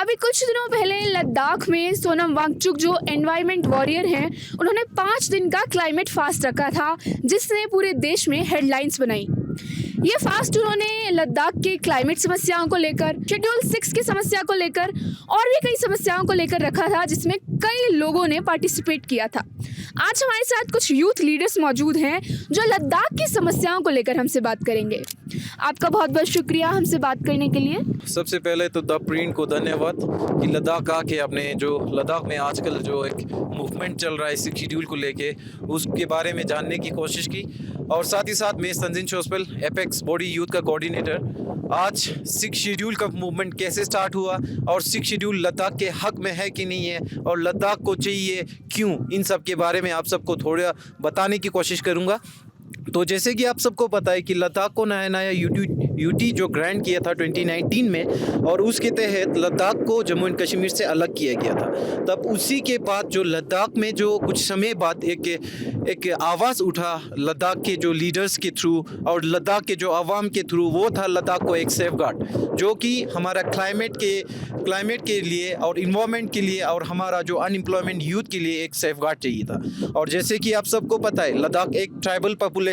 अभी कुछ दिनों पहले लद्दाख में सोनम वांगचुक जो एनवायरनमेंट वॉरियर हैं, उन्होंने 5 दिन का क्लाइमेट फास्ट रखा था, जिसने पूरे देश में हेडलाइंस बनाई। ये फास्ट उन्होंने लद्दाख के क्लाइमेट समस्याओं को लेकर, शेड्यूल 6 की समस्या को लेकर और भी कई समस्याओं को लेकर रखा था, जिसमें कई लोगों ने पार्टिसिपेट किया था। आज हमारे साथ कुछ यूथ लीडर्स मौजूद हैं जो लद्दाख की समस्याओं को लेकर हमसे बात करेंगे। आपका बहुत बहुत शुक्रिया हमसे बात करने के लिए। सबसे पहले तो द प्रिंट को धन्यवाद कि लद्दाख आके अपने जो लद्दाख में आजकल जो एक मूवमेंट चल रहा है सिक्स शेड्यूल को लेके, उसके बारे में जानने की कोशिश की। और साथ ही साथ मैं संजिन शोस्पेल, एपेक्स बॉडी यूथ का कोऑर्डिनेटर, आज सिक्स शेड्यूल का मूवमेंट कैसे स्टार्ट हुआ और सिक्स शेड्यूल लद्दाख के हक में है कि नहीं है और लद्दाख को चाहिए क्यों, इन सब के बारे में आप सबको थोड़ा बताने की कोशिश करूँगा। तो जैसे कि आप सबको पता है कि लद्दाख को नया यूटी जो ग्रांट किया था 2019 में, और उसके तहत लद्दाख को जम्मू एंड कश्मीर से अलग किया गया था। तब उसी के बाद जो लद्दाख में जो कुछ समय बाद एक आवाज़ उठा लद्दाख के जो लीडर्स के थ्रू और लद्दाख के जो आवाम के थ्रू, वो था लद्दाख को एक सेफ गार्ड, जो कि हमारा क्लाइमेट के लिए और इन्वायरमेंट के लिए और हमारा जो अनएम्प्लॉयमेंट यूथ के लिए एक सेफ गार्ड चाहिए था। और जैसे कि आप सबको पता है, लद्दाख एक ट्राइबल पॉपुलेशन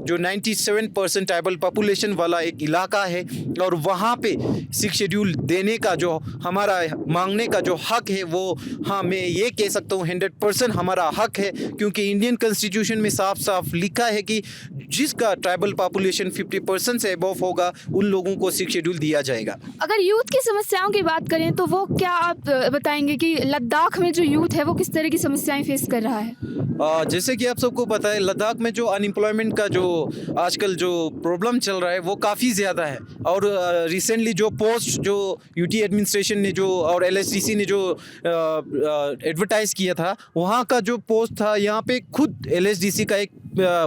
जो 97% ट्राइबल पॉपुलेशन वाला एक इलाका है, और वहाँ पे सिक्स शेड्यूल देने का जो हमारा मांगने का जो हक है, वो हाँ मैं ये कह सकता हूँ 100% हमारा हक है, क्योंकि इंडियन कॉन्स्टिट्यूशन में साफ साफ लिखा है कि जिसका ट्राइबल पॉपुलेशन 50% से अबव होगा, उन लोगों को सिक्स शेड्यूल दिया जाएगा। अगर यूथ की समस्याओं की बात करें तो वो क्या आप बताएंगे कि लद्दाख में जो यूथ है वो किस तरह की समस्याएं फेस कर रहा है? जैसे कि आप सबको पता है, लद्दाख में जो अनएम्प्लॉयमेंट का जो आजकल जो प्रॉब्लम चल रहा है वो काफ़ी ज़्यादा है। और रिसेंटली जो पोस्ट जो यूटी एडमिनिस्ट्रेशन ने जो और एलएसडीसी ने जो एडवर्टाइज़ किया था, वहाँ का जो पोस्ट था, यहाँ पे खुद एलएसडीसी का एक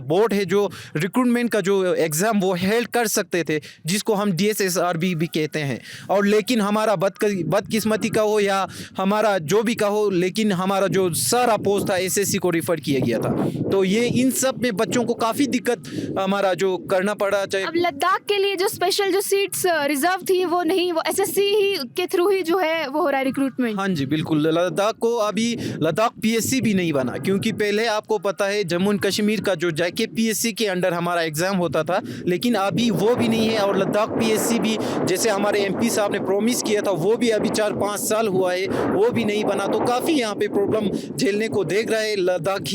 बोर्ड है जो रिक्रूटमेंट का जो एग्ज़ाम वो हेल्ड कर सकते थे, जिसको हम DSSRB भी कहते हैं। और लेकिन हमारा बदकिस्मती का हो या हमारा जो भी का हो, लेकिन हमारा जो सारा पोस्ट था SSC को रिफ़र किया गया था। तो ये इन सब में बच्चों को काफ़ी दिक्कत हमारा जो करना पड़ा। चाहे अब लद्दाख के लिए जो स्पेशल जो सीट्स रिजर्व थी वो नहीं, वो SSC ही के थ्रू ही जो है वो हो रहा है रिक्रूटमेंट। हाँ जी बिल्कुल, लद्दाख को अभी लद्दाख PSC भी नहीं बना, क्योंकि पहले आपको पता है जम्मू एंड कश्मीर का जो जाके PSC के अंडर हमारा एग्ज़ाम होता था, लेकिन अभी वो भी नहीं है। और लद्दाख PSC भी जैसे हमारे MP साहब ने प्रॉमिस किया था, वो भी अभी 4-5 साल हुआ है, वो भी नहीं बना। तो काफ़ी यहाँ पे प्रॉब्लम झेलने को देख रहा है लद्दाखी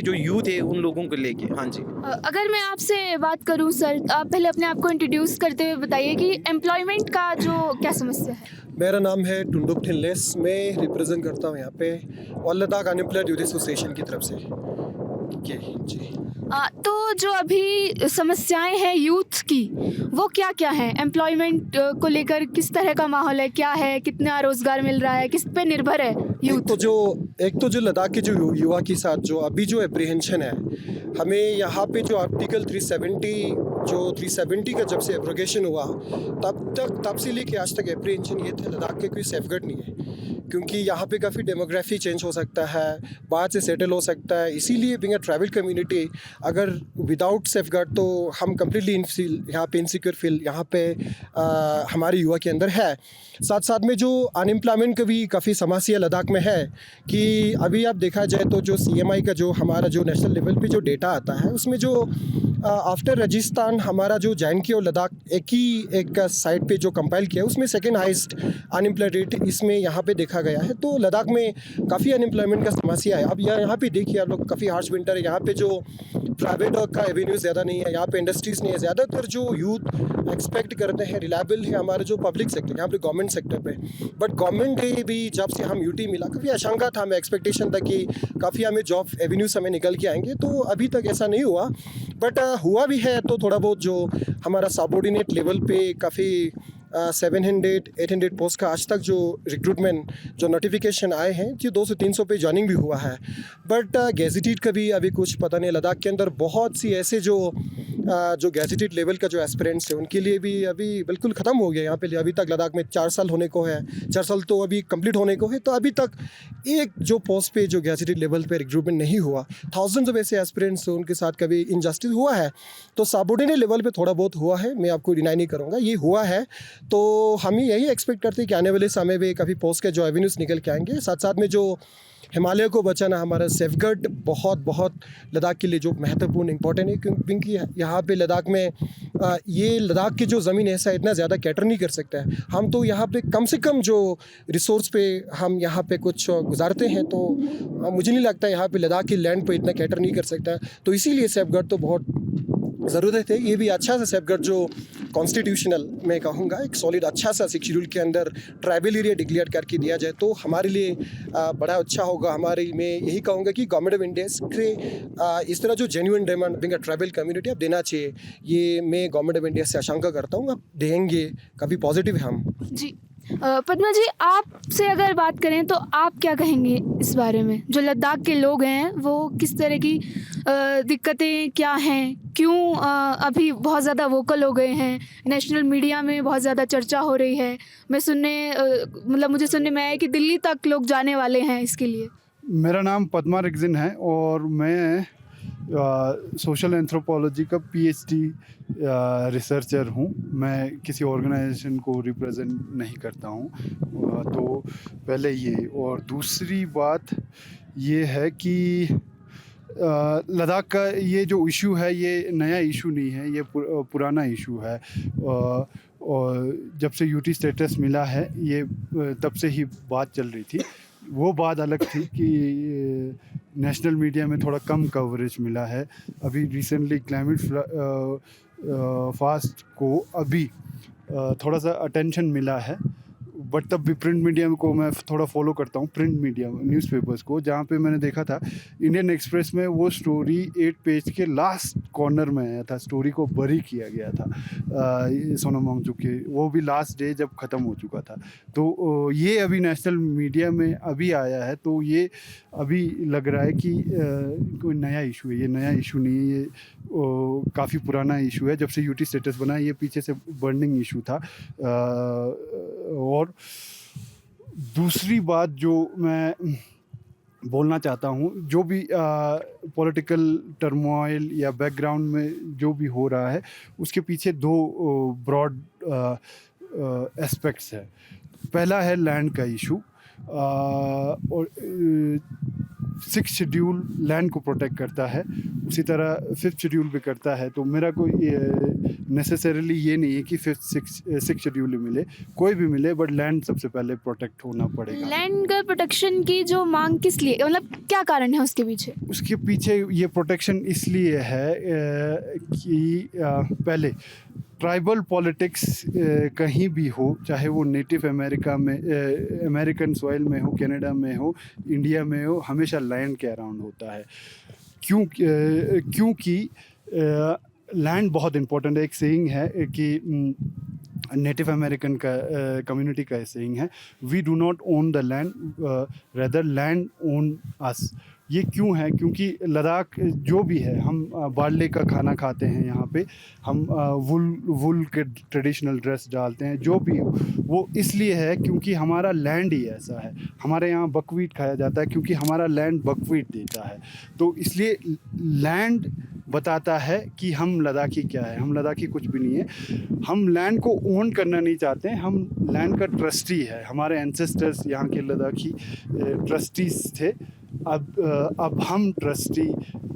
जो यूथ है उन लोगों को लेके। हाँ जी, अगर मैं आपसे बात करूं सर, आप पहले अपने आप को इंट्रोड्यूस करते हुए बताइए कि एम्प्लॉयमेंट का जो क्या समस्या है? मेरा नाम है टुंडुक ठिल्लेस, मैं रिप्रेजेंट करता हूँ यहाँ पे all Ladakh unemployed youth association की तरफ से। जी तो जो अभी समस्याएं हैं यूथ की, वो क्या क्या हैं? एम्प्लॉयमेंट को लेकर किस तरह का माहौल है, क्या है, कितना रोजगार मिल रहा है, किस पे निर्भर है यूथ? एक तो जो लद्दाख के जो युवा के साथ जो अभी जो एप्रीहेंशन है, हमें यहाँ पे जो आर्टिकल 370 का जब से एब्रोगेशन हुआ, तब से लेके आज तक एप्रीहेंशन ये था, लद्दाख के कोई सेफगार्ड नहीं है, क्योंकि यहाँ पे काफ़ी डेमोग्राफी चेंज हो सकता है, बाहर से सेटल हो सकता है। इसीलिए बिंग अ ट्रैवल कम्युनिटी, अगर विदाउट सेफगार्ड तो हम कम्प्लीटली यहाँ पे इनसिक्योर फील यहाँ पे हमारे युवा के अंदर है। साथ साथ में जो अनएम्प्लॉयमेंट का भी काफ़ी समस्या लद्दाख में है, कि अभी आप देखा जाए तो जो CMI का जो हमारा जो नेशनल लेवल पे जो डेटा आता है, उसमें जो आफ्टर राजस्थान हमारा जो JNK और लद्दाख एक साइड पे जो कंपाइल किया, उसमें सेकेंड हाइस्ट अनएम्प्लॉयड रेट इसमें यहाँ पे देखा गया है। तो लद्दाख में काफ़ी अनएम्प्लॉयमेंट का समस्या है। अब यहाँ पे देखिए आप लोग, काफ़ी हार्श विंटर है, यहाँ पे जो प्राइवेट का एवेन्यू ज़्यादा नहीं है, यहाँ पे इंडस्ट्रीज़ नहीं है। ज़्यादातर जो यूथ एक्सपेक्ट करते हैं रिलायबल है हमारा जो पब्लिक सेक्टर, यहाँ पे गवर्नमेंट सेक्टर पे। बट गवर्नमेंट डे भी जब से हम यूटी मिला, काफ़ी आशंका था, हमें एक्सपेक्टेशन था कि काफ़ी हमें जॉब एवेन्यूज हमें निकल के आएंगे। तो अभी तक ऐसा नहीं हुआ, बट हुआ भी है तो थोड़ा बहुत जो हमारा सबऑर्डिनेट लेवल पे काफ़ी 700-800 पोस्ट का आज तक जो रिक्रूटमेंट जो नोटिफिकेशन आए हैं, जो 200-300 पे जॉइनिंग भी हुआ है। बट गेजेटेड का भी अभी कुछ पता नहीं। लद्दाख के अंदर बहुत सी ऐसे जो जो गैजेटेड लेवल का जो एस्पिरेंट्स है उनके लिए भी अभी बिल्कुल ख़त्म हो गया। यहाँ पे अभी तक लद्दाख में 4 साल होने को है, 4 साल तो अभी कंप्लीट होने को है, तो अभी तक एक जो पोस्ट पे जो गैजेटेड लेवल पे रिक्रूटमेंट नहीं हुआ। थाउजेंड्स ऑफ ऐसे एस्पिरेंट्स उनके साथ कभी इनजस्टिस हुआ है, तो सबऑर्डिनेट लेवल पे थोड़ा बहुत हुआ है, मैं आपको डिनाई नहीं करूँगा, ये हुआ है। तो हम यही एक्सपेक्ट करते हैं कि आने वाले समय में काफ़ी पोस्ट के जो एवेन्यूज़ निकल के आएंगे। साथ साथ में जो हिमालय को बचाना, हमारा सेफगार्ड बहुत बहुत लद्दाख के लिए जो महत्वपूर्ण इंपॉर्टेंट है, क्योंकि यहाँ पे लद्दाख में ये लद्दाख की जो ज़मीन ऐसा इतना ज़्यादा कैटर नहीं कर सकता है। हम तो यहाँ पे कम से कम जो रिसोर्स पे हम यहाँ पे कुछ गुजारते हैं, तो मुझे नहीं लगता यहाँ पे लद्दाख की लैंड पे इतना कैटर नहीं कर सकता है। तो इसीलिए सेफगार्ड तो बहुत ज़रूरत है। ये भी अच्छा सा सेफगार्ड जो कॉन्स्टिट्यूशनल मैं कहूँगा एक सॉलिड अच्छा सा शेड्यूल के अंदर ट्राइबल एरिया डिक्लेयर करके दिया जाए तो हमारे लिए बड़ा अच्छा होगा। हमारे मैं यही कहूँगा कि गवर्नमेंट ऑफ इंडिया के इस तरह जो genuine demand being tribal community अब देना चाहिए, ये मैं गवर्नमेंट ऑफ इंडिया से आशंका करता हूँ। अब देंगे, काफ़ी पॉजिटिव है हम। जी पद्मा जी, आपसे अगर बात करें तो आप क्या कहेंगे इस बारे में? जो लद्दाख के लोग हैं वो किस तरह की दिक्कतें क्या हैं, क्यों अभी बहुत ज़्यादा वोकल हो गए हैं, नेशनल मीडिया में बहुत ज़्यादा चर्चा हो रही है। मुझे सुनने में आया कि दिल्ली तक लोग जाने वाले हैं इसके लिए। मेरा नाम पद्मा रिगजिन है और मैं सोशल एंथ्रोपोलॉजी का पीएचडी रिसर्चर हूँ। मैं किसी ऑर्गेनाइजेशन को रिप्रेजेंट नहीं करता हूँ। तो पहले ये, और दूसरी बात ये है कि लद्दाख का ये जो इशू है ये नया इशू नहीं है, ये पुराना इशू है। और जब से यूटी स्टेटस मिला है ये तब से ही बात चल रही थी। वो बात अलग थी कि नेशनल मीडिया में थोड़ा कम कवरेज मिला है। अभी रिसेंटली क्लाइमेट फास्ट को अभी थोड़ा सा अटेंशन मिला है, बट तब भी प्रिंट मीडिया को मैं थोड़ा फॉलो करता हूँ, प्रिंट मीडिया न्यूज़पेपर्स को, जहाँ पे मैंने देखा था इंडियन एक्सप्रेस में वो स्टोरी 8 पेज के लास्ट कॉर्नर में आया था। स्टोरी को बरी किया गया था सोनम वांगचुक के, वो भी लास्ट डे जब ख़त्म हो चुका था। तो ये अभी नेशनल मीडिया में अभी आया है, तो ये अभी लग रहा है कि कोई नया इशू है। ये नया इशू नहीं है, ये काफ़ी पुराना इशू है। जब से यूटी स्टेटस बना ये पीछे से बर्निंग इशू था। और दूसरी बात जो मैं बोलना चाहता हूँ, जो भी पॉलिटिकल टर्मोइल या बैकग्राउंड में जो भी हो रहा है उसके पीछे दो ब्रॉड एस्पेक्ट्स है। पहला है लैंड का इशू, और 6th शेड्यूल लैंड को प्रोटेक्ट करता है, उसी तरह 5th शेड्यूल भी करता है। तो मेरा कोई नेसेसरीली ये नहीं है कि 6th शेड्यूल ही मिले, कोई भी मिले, बट लैंड सबसे पहले प्रोटेक्ट होना पड़ेगा। लैंड का प्रोटेक्शन की जो मांग किस लिए, मतलब क्या कारण है उसके पीछे? उसके पीछे ये प्रोटेक्शन इसलिए है कि पहले ट्राइबल पॉलिटिक्स कहीं भी हो, चाहे वो नेटिव अमेरिका में अमेरिकन सॉइल में हो, कनाडा में हो, इंडिया में हो, हमेशा लैंड के अराउंड होता है। क्योंकि लैंड बहुत इम्पोर्टेंट है। एक सेइंग है कि नेटिव अमेरिकन का कम्युनिटी का सेइंग है, we do not own the land, rather land own us. ये क्यों है? क्योंकि लद्दाख जो भी है, हम बार्ले का खाना खाते हैं यहाँ पे, हम वुल के ट्रेडिशनल ड्रेस डालते हैं, जो भी वो इसलिए है क्योंकि हमारा लैंड ही ऐसा है। हमारे यहाँ बकवीट खाया जाता है क्योंकि हमारा लैंड बकवीट देता है। तो इसलिए लैंड बताता है कि हम लद्दाखी क्या है। हम लद्दाखी कुछ भी नहीं है। हम लैंड को ओन करना नहीं चाहते हैं, हम लैंड का ट्रस्टी है। हमारे एंसेस्टर्स यहाँ के लद्दाखी ट्रस्टीज थे, अब हम ट्रस्टी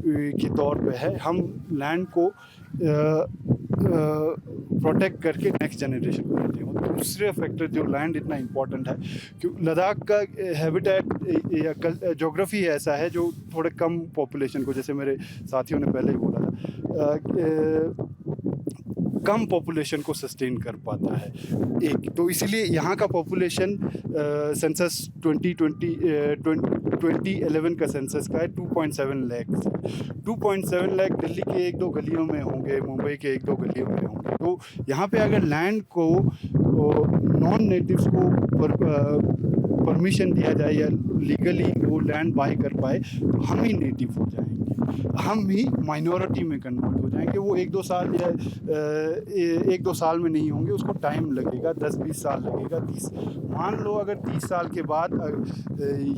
के तौर पे है। हम लैंड को प्रोटेक्ट करके नेक्स्ट जनरेशन को देते हैं। दूसरे फैक्टर जो लैंड इतना इम्पोर्टेंट है, क्योंकि लद्दाख का हैबिटेट या ज्योग्राफी ऐसा है जो थोड़े कम पॉपुलेशन को, जैसे मेरे साथियों ने पहले ही बोला था, कम पॉपुलेशन को सस्टेन कर पाता है। एक तो इसलिए यहाँ का पॉपुलेशन सेंसस 2011 का सेंसस का है 2.7 लाख। 2.7 लाख दिल्ली के 1-2 गलियों में होंगे, मुंबई के 1-2 गलियों में होंगे। तो यहाँ पे अगर लैंड को नॉन नेटिव्स को परमिशन दिया जाए या लीगली वो लैंड बाय कर पाए, तो हम ही नेटिव हो जाएंगे। हम ही माइनॉरिटी में कन्वर्ट हो जाएंगे। वो 1-2 साल या 1-2 साल में नहीं होंगे, उसको टाइम लगेगा, 10-20 साल लगेगा, 30। मान लो अगर 30 साल के बाद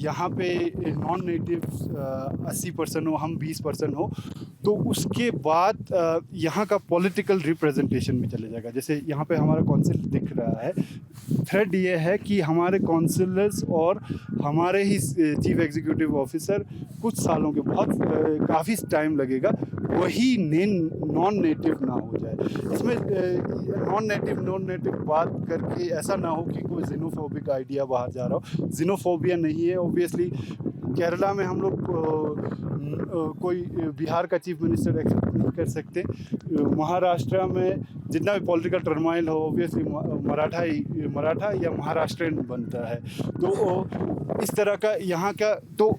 यहाँ पे नॉन नेटिव 80% हो, हम 20% हो, तो उसके बाद यहाँ का पॉलिटिकल रिप्रेजेंटेशन में चले जाएगा। जैसे यहाँ पे हमारा कौंसिल दिख रहा है, थ्रेड ये है कि हमारे कौंसिलर्स और हमारे ही चीफ एग्जीक्यूटिव ऑफिसर कुछ सालों के काफ़ी टाइम लगेगा, वही नॉन नेटिव ना हो जाए। इसमें नॉन नेटिव बात करके ऐसा ना हो कि कोई जिनोफोबिक आइडिया बाहर जा रहा हो। जिनोफोबिया नहीं है। ऑब्वियसली केरला में हम लोग कोई बिहार का चीफ मिनिस्टर एक्सेप्ट नहीं कर सकते। महाराष्ट्र में जितना भी पॉलिटिकल टर्माइल हो, ऑब्वियसली मराठा या महाराष्ट्रियन बनता है। तो इस तरह का यहाँ का तो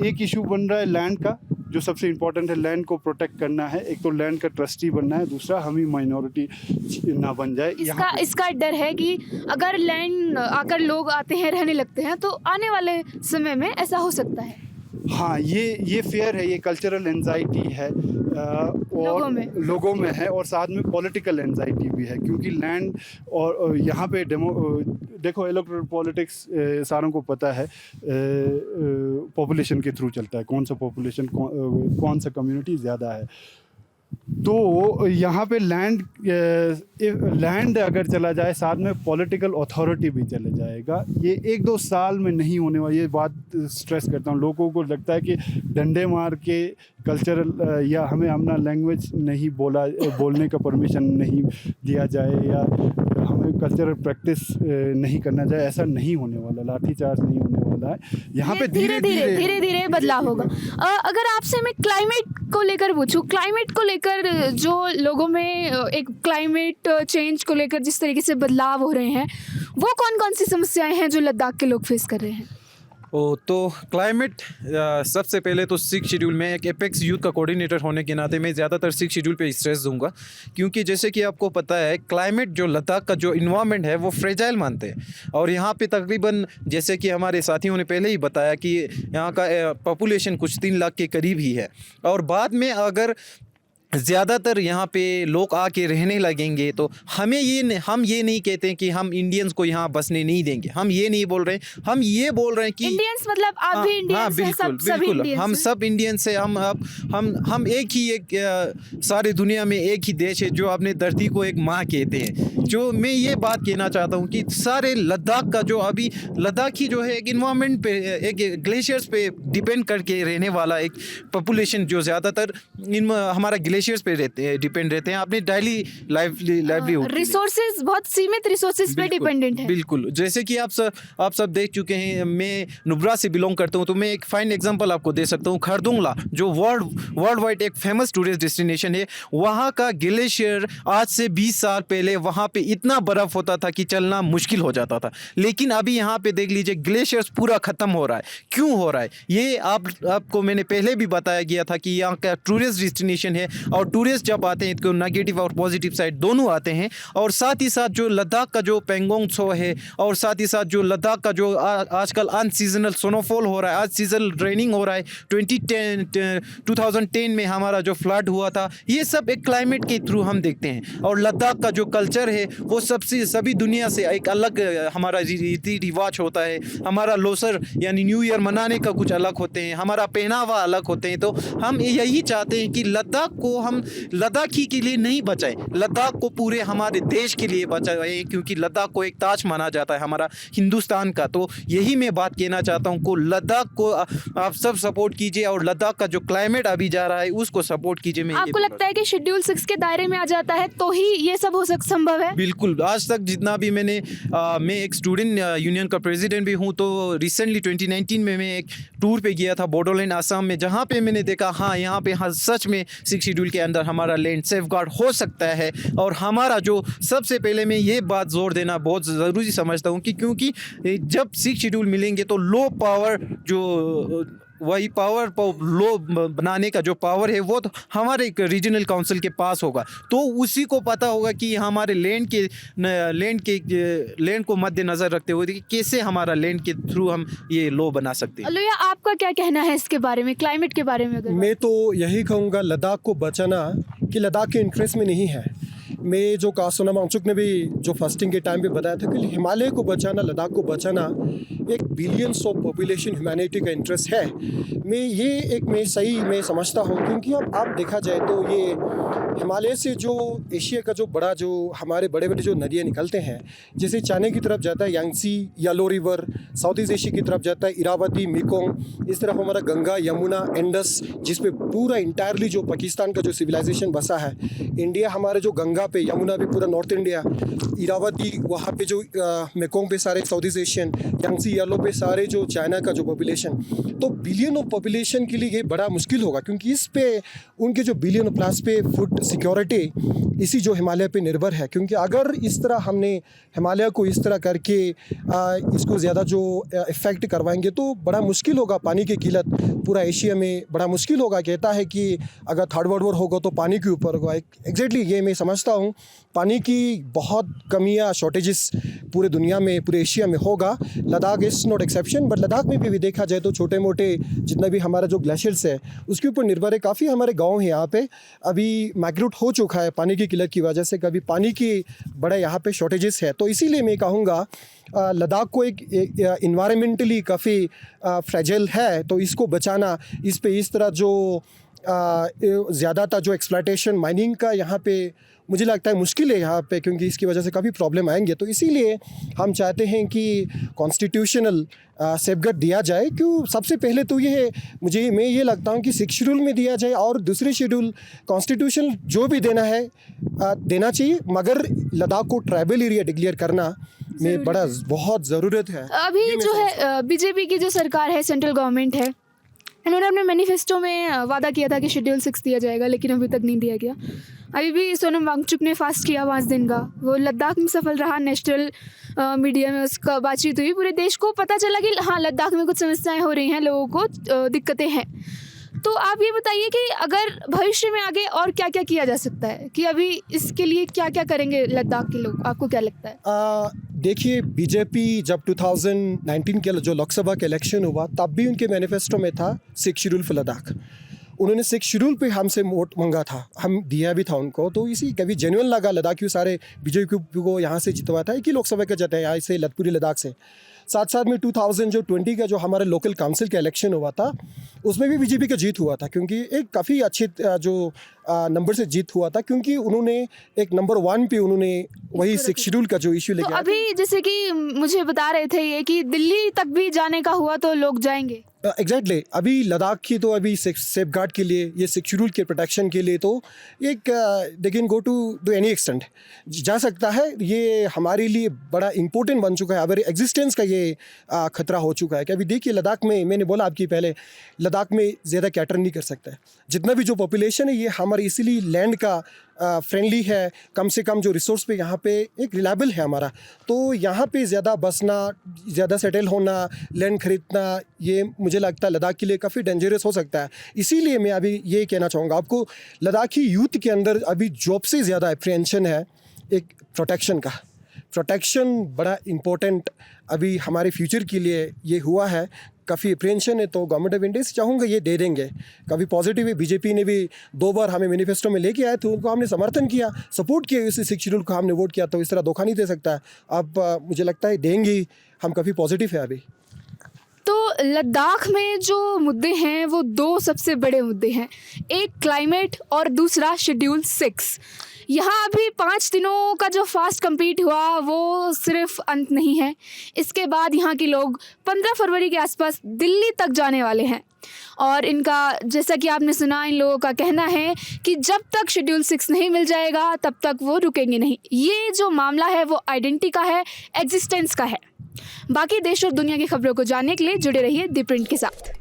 एक इशू बन रहा है लैंड का, जो सबसे इम्पोर्टेंट है। लैंड को प्रोटेक्ट करना है, एक तो लैंड का ट्रस्टी बनना है, दूसरा हम ही माइनॉरिटी ना बन जाए। इसका डर है कि अगर लैंड आकर लोग आते हैं, रहने लगते हैं, तो आने वाले समय में ऐसा हो सकता है। हाँ, ये फेयर है, ये कल्चरल एंजाइटी है और लोगों में है, और साथ में पॉलिटिकल एंजाइटी भी है, क्योंकि लैंड और यहाँ पे देखो इलेक्टोरल पॉलिटिक्स सारों को पता है, पॉपुलेशन के थ्रू चलता है, कौन सा पॉपुलेशन कौन सा कम्युनिटी ज़्यादा है। तो यहाँ पे लैंड अगर चला जाए, साथ में पॉलिटिकल अथॉरिटी भी चले जाएगा। ये 1-2 साल में नहीं होने वाली, ये बात स्ट्रेस करता हूँ। लोगों को लगता है कि डंडे मार के कल्चरल या हमें अपना लैंग्वेज नहीं बोलने का परमिशन नहीं दिया जाए, या हमें कल्चरल प्रैक्टिस नहीं करना चाहिए, ऐसा नहीं होने वाला। लाठीचार्ज नहीं होने वाला है। यहाँ पे धीरे धीरे बदलाव होगा। अगर आपसे मैं क्लाइमेट को लेकर पूछूं, क्लाइमेट को लेकर जो लोगों में एक क्लाइमेट चेंज को लेकर जिस तरीके से बदलाव हो रहे हैं, वो कौन कौन सी समस्याएं हैं जो लद्दाख के लोग फेस कर रहे हैं? तो क्लाइमेट, सबसे पहले तो 6 शेड्यूल में एक एपेक्स यूथ का कोऑर्डिनेटर होने के नाते मैं ज़्यादातर 6 शेड्यूल पे स्ट्रेस दूंगा, क्योंकि जैसे कि आपको पता है क्लाइमेट जो लद्दाख का जो इन्वायरमेंट है वो फ्रेजाइल मानते हैं। और यहाँ पे तकरीबन जैसे कि हमारे साथियों ने पहले ही बताया कि यहाँ का पॉपुलेशन कुछ 3 लाख के करीब ही है, और बाद में अगर ज़्यादातर यहाँ पे लोग आके रहने लगेंगे तो हम ये नहीं कहते हैं कि हम इंडियंस को यहाँ बसने नहीं देंगे। हम ये नहीं बोल रहे हैं, हम ये बोल रहे हैं कि इंडियंस मतलब आप भी इंडियंस हैं, बिल्कुल हम सब इंडियंस हैं। हम एक सारी दुनिया में एक ही देश है जो अपने धरती को एक माँ कहते हैं। जो मैं ये बात कहना चाहता हूँ कि सारे लद्दाख का जो अभी लद्दाखी जो है एक इन्वायरमेंट पे, एक ग्लेशियर्स पे डिपेंड करके रहने वाला एक पॉपुलेशन, जो ज़्यादातर हमारा ग्लेशियर्स पे डिपेंड रहते हैं अपने डेली लाइवलीहुड। रिसोर्सेज बहुत सीमित रिसोर्सेज पे डिपेंडेंट है। बिल्कुल, जैसे कि आप सब देख चुके हैं। मैं नुब्रा से बिलोंग करता हूँ, तो मैं एक फाइन एग्जांपल आपको दे सकता हूँ। खरदुंगला जो वर्ल्ड वाइड एक फेमस टूरिस्ट डेस्टिनेशन है, वहाँ का ग्लेशियर आज से 20 साल पहले वहाँ पे इतना बर्फ होता था कि चलना मुश्किल हो जाता था, लेकिन अभी यहाँ पे देख लीजिए ग्लेशियर्स पूरा ख़त्म हो रहा है। क्यों हो रहा है ये आपको मैंने पहले भी बताया गया था कि यहाँ का टूरिस्ट डेस्टिनेशन है, और टूरिस्ट जब आते हैं तो नेगेटिव और पॉजिटिव साइड दोनों आते हैं। और साथ ही साथ जो लद्दाख का जो पेंगोंग त्सो है, और साथ ही साथ जो लद्दाख का जो आजकल अनसीजनल स्नोफॉल हो रहा है, आज सीजनल रेनिंग हो रहा है। 2010 में हमारा जो फ्लड हुआ था, ये सब एक क्लाइमेट के थ्रू हम देखते हैं। और लद्दाख का जो कल्चर है वो सभी दुनिया से एक अलग हमारा रीति रिवाज होता है। हमारा लोसर यानी न्यू ईयर मनाने का कुछ अलग होते हैं, हमारा पहनावा अलग होते हैं। तो हम यही चाहते हैं कि लद्दाख को हम लद्दाखी के लिए नहीं बचाएं, लद्दाख को पूरे हमारे देश के लिए बचाएं, क्योंकि लद्दाख को एक ताज माना जाता है हमारा हिंदुस्तान का। तो यही मैं बात कहना चाहता हूँ को लद्दाख को आप सब सपोर्ट कीजिए, और लद्दाख का जो क्लाइमेट अभी जा रहा है उसको सपोर्ट कीजिए। मैं आपको लगता है कि शेड्यूल 6 के दायरे में आ जाता है तो ही ये सब संभव है? बिल्कुल, आज तक जितना भी मैं एक स्टूडेंट यूनियन का प्रेसिडेंट भी हूँ, तो रिसेंटली 2019 में मैं एक टूर पे गया था बोडोलैंड आसाम में, जहाँ पे मैंने देखा हाँ यहाँ पे सच में 6 शेड्यूल के अंदर हमारा लैंड सेफ गार्ड हो सकता है। और हमारा जो सबसे पहले मैं ये बात जोर देना बहुत ज़रूरी समझता हूँ कि क्योंकि जब 6 शेड्यूल मिलेंगे तो लो पावर जो वही पावर लो बनाने का जो पावर है वो तो हमारे रीजनल काउंसिल के पास होगा, तो उसी को पता होगा कि हमारे लैंड को मद्देनज़र रखते हुए कि कैसे हमारा लैंड के थ्रू हम ये लो बना सकते हैं। लोहिया, आपका क्या कहना है इसके बारे में, क्लाइमेट के बारे में? अगर मैं तो यही कहूँगा लद्दाख को बचाना कि लद्दाख के इंटरेस्ट में नहीं है। मैं जो सोनम वांगचुक ने भी जो फास्टिंग के टाइम पे बताया था कि हिमालय को बचाना, लद्दाख को बचाना एक बिलियंस ऑफ पॉपुलेशन ह्यूमैनिटी का इंटरेस्ट है। मैं समझता हूँ, क्योंकि अब आप देखा जाए तो ये हिमालय से जो एशिया का जो हमारे बड़े बड़े जो नदियाँ निकलते हैं, जैसे चाइना की तरफ जाता है Yangtze, yellow river, south east Asia की तरफ जाता है इरावती, मेकोंग, इस तरफ हमारा गंगा, यमुना, इंडस, जिस पे पूरा इंटायरली जो पाकिस्तान का जो सिविलाइजेशन बसा है। इंडिया हमारे जो गंगा पे, यमुना पे पूरा नॉर्थ इंडिया, इरावती वहाँ पे जो मेकोंग पे सारे south east Asian, Yangtze, yellow पे सारे जो चाइना का जो पॉपुलेशन, तो बिलियन ऑफ पॉपुलेशन के लिए ये बड़ा मुश्किल होगा, क्योंकि इस पे उनके जो बिलियन प्लस पे फूड सिक्योरिटी इसी जो हिमालय पे निर्भर है। क्योंकि अगर इस तरह हमने हिमालय को इस तरह करके इसको ज़्यादा जो इफ़ेक्ट करवाएंगे तो बड़ा मुश्किल होगा। पानी की किल्लत पूरा एशिया में बड़ा मुश्किल होगा। कहता है कि अगर थर्ड वर्ल्ड वॉर होगा तो पानी के ऊपर होगा। एग्जैक्टली ये मैं समझता हूँ, पानी की बहुत कमियाँ, शॉर्टेजेस पूरे दुनिया में, पूरे एशिया में होगा। Ladakh is not exception, but Ladakh में भी देखा जाए तो छोटे मोटे जितना भी हमारा जो ग्लेशियर्स है उसके ऊपर निर्भर है। काफ़ी हमारे गाँव हैं यहाँ पे अभी माइग्रेट हो चुका है पानी की किल्लत की वजह से। कभी पानी की बड़ा यहाँ पे शॉर्टेजेस है, तो इसीलिए मैं कहूँगा लद्दाख को एक इन्वायरमेंटली काफ़ी फ्रेजाइल है, तो इसको बचाना, इस पे इस तरह जो ज़्यादातर जो एक्सप्लॉयटेशन माइनिंग का यहाँ पे मुझे लगता है मुश्किल है यहाँ पे, क्योंकि इसकी वजह से काफ़ी प्रॉब्लम आएंगे। तो इसीलिए हम चाहते हैं कि कॉन्स्टिट्यूशनल सेफगार्ड दिया जाए। क्यों सबसे पहले तो ये है, मैं ये लगता हूँ कि 6 शेड्यूल में दिया जाए, और दूसरे शेड्यूल कॉन्स्टिट्यूशन जो भी देना है देना चाहिए, मगर लद्दाख को ट्राइबल एरिया डिक्लेयर करना में बहुत ज़रूरत है। अभी जो है बीजेपी की जो सरकार है, सेंट्रल गवर्नमेंट है, इन्होंने अपने मैनिफेस्टो में वादा किया था कि शेड्यूल 6 दिया जाएगा, लेकिन अभी तक नहीं दिया गया। अभी भी सोनम वांगचुक ने फास्ट किया 5 दिन का, वो लद्दाख में सफल रहा। नेशनल मीडिया में उसका बातचीत हुई, पूरे देश को पता चला कि हाँ, लद्दाख में कुछ समस्याएं हो रही हैं, लोगों को दिक्कतें हैं। तो आप ये बताइए कि अगर भविष्य में आगे और क्या क्या किया जा सकता है, कि अभी इसके लिए क्या क्या करेंगे लद्दाख के लोग, आपको क्या लगता है? देखिए, बीजेपी जब 2019 के जो लोकसभा का इलेक्शन हुआ तब भी उनके मैनिफेस्टो में था 6 शेड्यूल फॉर लद्दाख। उन्होंने 6 शेड्यूल पे हमसे वोट मांगा था, हम दिया भी था उनको। तो इसी कभी जेन्युइन लगा, लद्दाखियों सारे बीजेपी को यहाँ से जितवा था कि लोकसभा का जता है यहाँ से लतपुरी लद्दाख से। साथ साथ में 2020 का जो हमारे लोकल काउंसिल का इलेक्शन हुआ था उसमें भी बीजेपी का जीत हुआ था, क्योंकि एक काफ़ी अच्छे जो नंबर से जीत हुआ था, क्योंकि उन्होंने एक नंबर 1 पे उन्होंने वही 6 शेड्यूल का जो इश्यू लेके तो अभी जैसे कि मुझे बता रहे थे ये कि दिल्ली तक भी जाने का हुआ तो लोग जाएंगे। एग्जैक्टली अभी लद्दाख की तो अभी सेफ गार्ड के लिए, ये 6 शेड्यूल के प्रोटेक्शन के लिए तो एक they can go to any extent जा सकता है। ये हमारे लिए बड़ा इंपॉर्टेंट बन चुका है, हमारे एग्जिस्टेंस का ये खतरा हो चुका है। कि अभी देखिए लद्दाख में, मैंने बोला आपकी पहले, लद्दाख में ज़्यादा कैटर नहीं कर सकता है। जितना भी जो पॉपुलेशन है ये हमारे इसीलिए लैंड का फ्रेंडली है, कम से कम जो रिसोर्स पे यहाँ पे एक रिलायबल है हमारा। तो यहाँ पे ज़्यादा बसना, ज़्यादा सेटल होना, लैंड खरीदना, ये मुझे लगता है लद्दाख के लिए काफ़ी डेंजरस हो सकता है। इसीलिए मैं अभी ये कहना चाहूँगा आपको, लद्दाखी यूथ के अंदर अभी जॉब से ज़्यादा अप्रीहेंशन है एक प्रोटेक्शन का। प्रोटेक्शन बड़ा इम्पोर्टेंट अभी हमारे फ्यूचर के लिए ये हुआ है, काफ़ी अप्रीहेंशन है। तो गवर्नमेंट ऑफ इंडिया से चाहूँगा ये दे देंगे। काफ़ी पॉजिटिव है। बीजेपी ने भी 2 बार हमें मैनिफेस्टो में लेके आए थे, उनको हमने समर्थन किया, सपोर्ट किया, इसी 6 शेड्यूल को हमने वोट किया। तो इस तरह धोखा नहीं दे सकता। अब मुझे लगता है देंगे, हम काफ़ी पॉजिटिव है अभी। तो लद्दाख में जो मुद्दे हैं वो 2 सबसे बड़े मुद्दे हैं, एक क्लाइमेट और दूसरा शेड्यूल 6। यहाँ अभी 5 दिनों का जो फास्ट कंप्लीट हुआ वो सिर्फ अंत नहीं है। इसके बाद यहाँ के लोग 15 फरवरी के आसपास दिल्ली तक जाने वाले हैं, और इनका, जैसा कि आपने सुना, इन लोगों का कहना है कि जब तक शेड्यूल 6 नहीं मिल जाएगा तब तक वो रुकेंगे नहीं। ये जो मामला है वो आइडेंटिटी का है, एग्जिस्टेंस का है। बाकी देश और दुनिया की खबरों को जानने के लिए जुड़े रहिए दी प्रिंट के साथ।